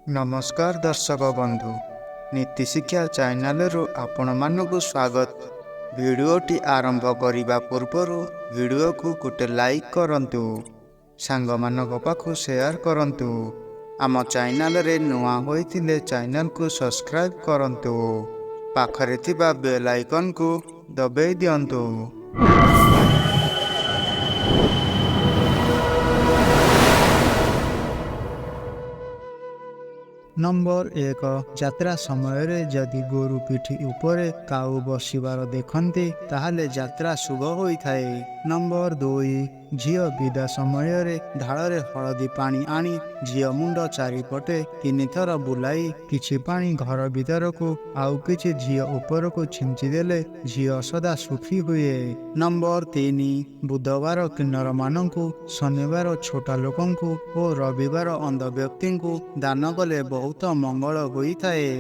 नमस्कार दर्शक बंधु नीति शिक्षा चैनल आपण मानक स्वागत। भिडियोटी आरंभ करने पूर्वर भिडियो को गोटे लाइक करंतु, सांग मानक पाखु शेयर करंतु। आम चैनल रे नुआ होइथिले चैनल को सब्सक्राइब करंतु, पाखरे थिबा बेल आइकन को दबाई दियंतु। नंबर 1 यात्रा समय जदि गोरु पिठी उपरे काऊ बसिबार देखते ताहले यात्रा शुभ होइथाए। नंबर 2 झियो विदा समय ढाଳରେ हलदी पानी आनी झियो मुंड चारिपटे 3 थर बुलाई किछि पानी घर भीतर को आउ किछि झियो ऊपर को छिंची देले झियो सदा सुखी हुए। नंबर 3 बुधवार किन्नर मानंकु, शनिवार छोटा लोकंकु और रविवार अंध व्यक्ति को दान कले बहुत मंगल होइथाए।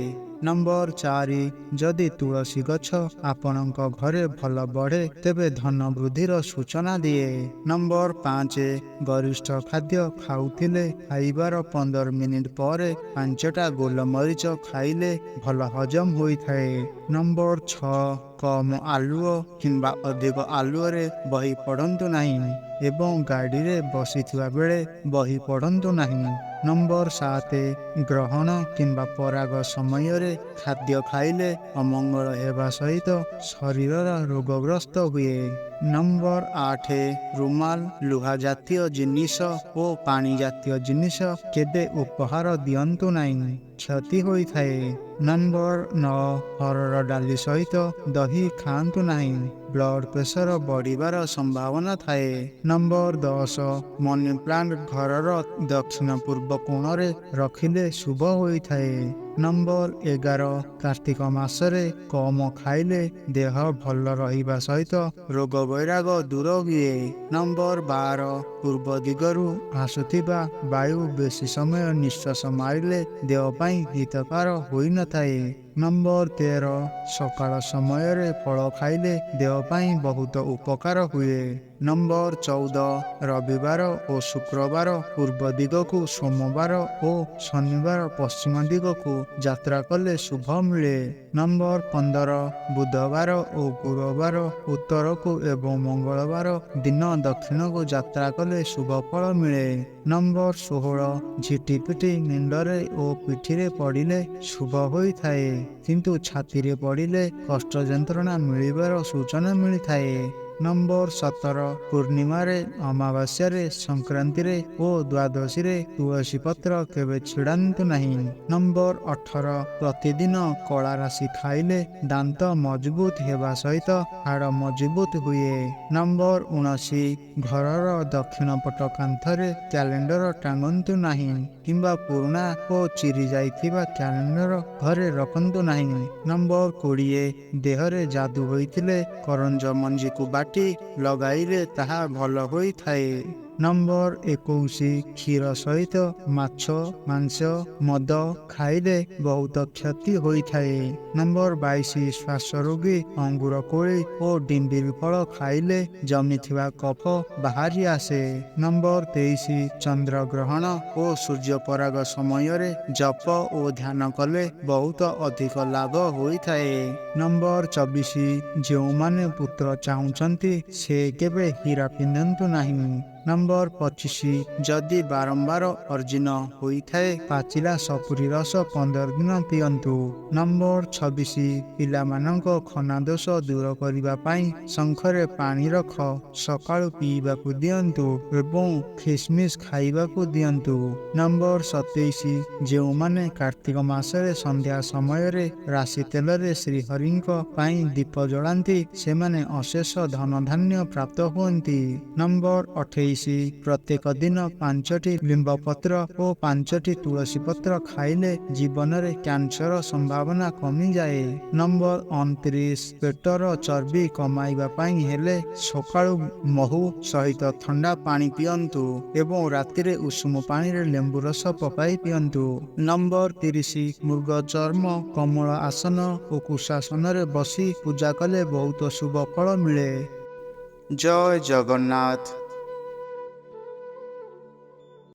नंबर 4 जदि तुलसी गछ आपणक घरे भल बढ़े तेबे धन वृद्धिर सूचना दिए। नंबर 5 गरिष्ठ खाद्य खाउथिले खाइबार 15 मिनिट पर 5टा गोलमरीच खाइले भल हजम होइथाए। नंबर 6 कम आलुओ किंबा अधिक आलुओरे बही पढ़ंतु नहीं एवं गाड़ी रे बसिथिबा बेले बही पढ़ंतु नहीं। नंबर 7 ग्रहण किंबा पराग समय रे खाद्य खाइले अमंगल हेबा सहित शरीर रोगग्रस्त हुए। नंबर 8 रुमाल लुहा जातीय जिनिस और पानी जातीय जिनिस केबे उपहार दियंतु नहीं, क्षति होइथाए। नंबर 9 हरड़ डाली सहित दही खांतु नहीं, ब्लड प्रेशर बढ़िबार संभावना थाए। नंबर 10 मनी प्लांट घरर दक्षिण पूर्व कोण रे रखिले शुभ होइथाए। नंबर 11 कार्तिक मासरे कम खाइले देह भल रहिबा सहित रोग वैराग दूर हुए। नंबर 12 पूर्व दिगरु आसुथिबा वायु बेसी समय निश्वास मारिले देह पाई हितकार होई न थाए। नंबर 13 सकाळ समय रे फल खाइले देह पाई बहुत उपकार हुए। नंबर 14 रविवार और शुक्रवार पूर्व दिग को, सोमवार और शनिवार पश्चिम दिग को यात्रा कले शुभ मिले। नंबर 15 बुधवार और गुरुवार उत्तर को एवं मंगलवार दिन दक्षिण को यात्रा कले शुभ फल मिले। नंबर 16 झिटिपिटी मुंडरे और पिठीरे पड़िले शुभ होइथाए, किंतु छाती रे पड़िले कष्ट जंत्रणा मिलिबार सूचना मिलिथाए। नंबर 17 पूर्णिमा रे, अमावास्या रे, संक्रांति रे और द्वादशी रे तुलसी पत्र केबे छिड़ांतु नहीं। नंबर 18 प्रतिदिन कला राशि खाइले दांत मजबूत हेबा सहित हाड़ मजबूत हुए। नंबर 19 घरर दक्षिण पट कांथरे कैलेंडर टांगंतु नहीं किंबा पुराना और चिरी जाइथिबा कैलेंडर घरे रखंतु नहीं। नंबर 20 देहरे जादू होइथिले करंज मंजी को बाटी लगाइले ताहा भल होइथाए। नंबर 21 क्षीर सहित माछ मांस मद खाइले बहुत क्षति होइथाए। नंबर 22 श्वास रोगी अंगूर कोली और डिंबिल फल खाइले जमिथिबा कफ बाहरी आसे। नंबर 23 चंद्र ग्रहण और सूर्य पराग समय रे जप और ध्यान कले बहुत अधिक लाभ होइथाए। नंबर 24 जो माने पुत्र चाहुचंती से केबे हीरा पिंधंतु नहीं। नंबर 25 जदि बारंबार अर्जिन होइथाए पाचिला सपुरी रस 15 दिन पियंतु। नंबर 26 पिला मानंको खना दोष दूर करिबा पाई शंखरे पानी रख सकाळु पीबाकु दियंतु एवं खिसमिस खाइबाकु दियंतु। नंबर 27 जो माने कार्तिक मासरे संध्या समय रे राशि तेल रे श्री हरिंको पाई दीप जलांती से माने अशेष धन धान्य प्राप्त हुअंती। नंबर 28 प्रत्येक दिन 5टी लिंब पत्र और 5टी तुलसी पत्र खाइले जीवन रे कैंसर संभावना कमी जाए। नंबर 29 पेटर चर्बी कमाइबा पाई हेले सकाळु महू सहित ठंडा पानी पियंतु एवं राति रे उषुम पानी रे लेंबू रस पकाई पियंतु। नंबर 30 मृग चर्म कमल आसन और कुशासन रे बसी पूजा कले बहुत शुभ फल मिले। जय जगन्नाथ।